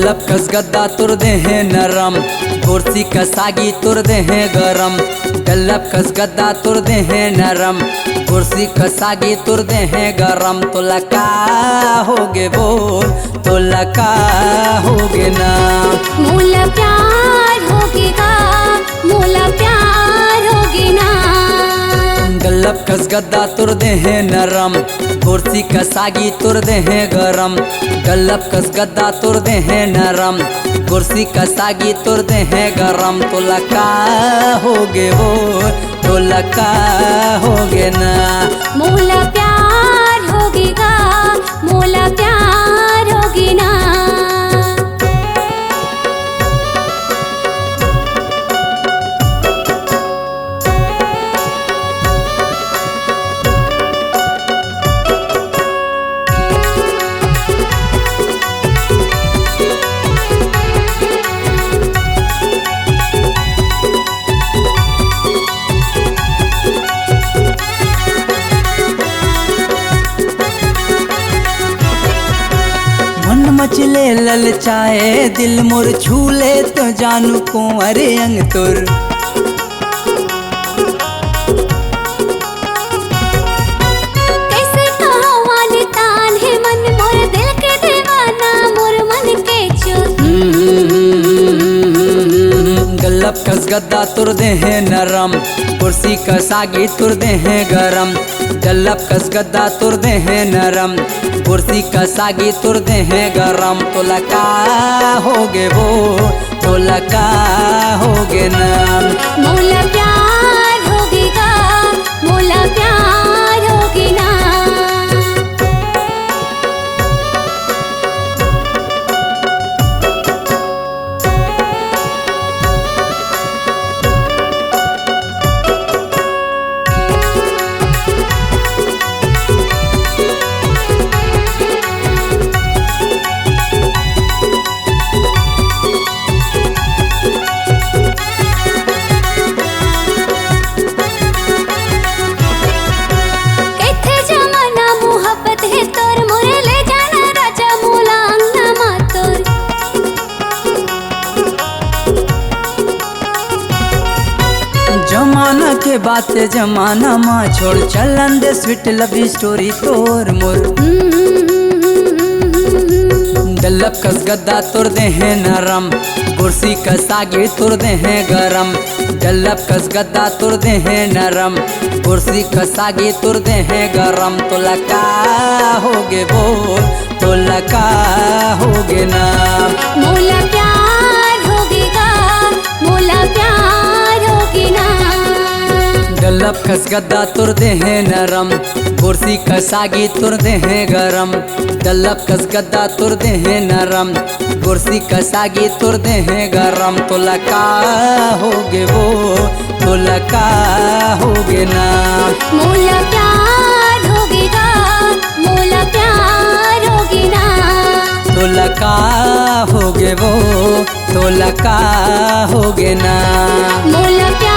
गल्लब कस गद्दा तुर दे हैं नरम, कुर्सी कसागी तुर दे हैं गरम। गल्लब कस गद्दा तुर दे हैं नरम, कुर्सी कसागी तुर दे हैं गरम। तो लका होगे बोल, तो लका होगे ना। मोला प्यार होगेगा, मोला प्यार होगे ना। गल्लब कस गद्दा तुर दे हैं नरम, कुर्सी कसागी तुर दे हैं गरम। गल्लब कस गद्दा तुर दे हैं नरम, कुर्सी कसागी तुर दे हैं गरम। तो लका होगे वो, तो लका होगे ना। मोला प्यार होगेगा, मोला प्यार होगे ना। मन मचले ललचाए दिल मोर छूले तो जानू कुंवर अंग तुर। कैसे कहो वाली तान है मन मोर दिल के दीवाना, मोर मन के चोर। गल्लब कस गद्दा तुर दे हैं नरम, कुर्सी कसागी तुर दे हैं गरम। गल्लब कस गद्दा तुर दे हैं नरम, कुर्सी कसागी तुर दे हैं गरम। तो लका होगे वो, तो लका होगे ना। मोला प्यार होगेगा, मोला प्यार होगे ना। कैथे जमाना मोहब्बत है तोर, मोरे ले जाना राजा मोला अंगना मातोर। जमाना के बातें जमाना माँ छोड़, चलन दे स्वीट लव स्टोरी तोर मोर। गल्लब कस गद्दा तुर दे हैं नरम, कुर्सी कसागी तुर दे हैं गरम। गल्लब कस गद्दा तुर दे हैं नरम, कुर्सी कसागी तुर दे हैं गरम। तो लका होगे बोल, तो लका होगे ना। मोला प्यार होगेगा, मोला प्यार होगे ना। गल्लब कस गद्दा तुर दे हैं नरम, कुर्सी कसागी तुर दे हैं गरम। गल्लब कस गद्दा तुर दे हैं नरम, कुर्सी कसागी तुर दे हैं गरम। तो लका होगे वो, तो लका होगे ना। मोला प्यार होगेगा, मोला प्यार होगे ना। तो लका होगे वो, तो लका होगे ना। मोला प्यार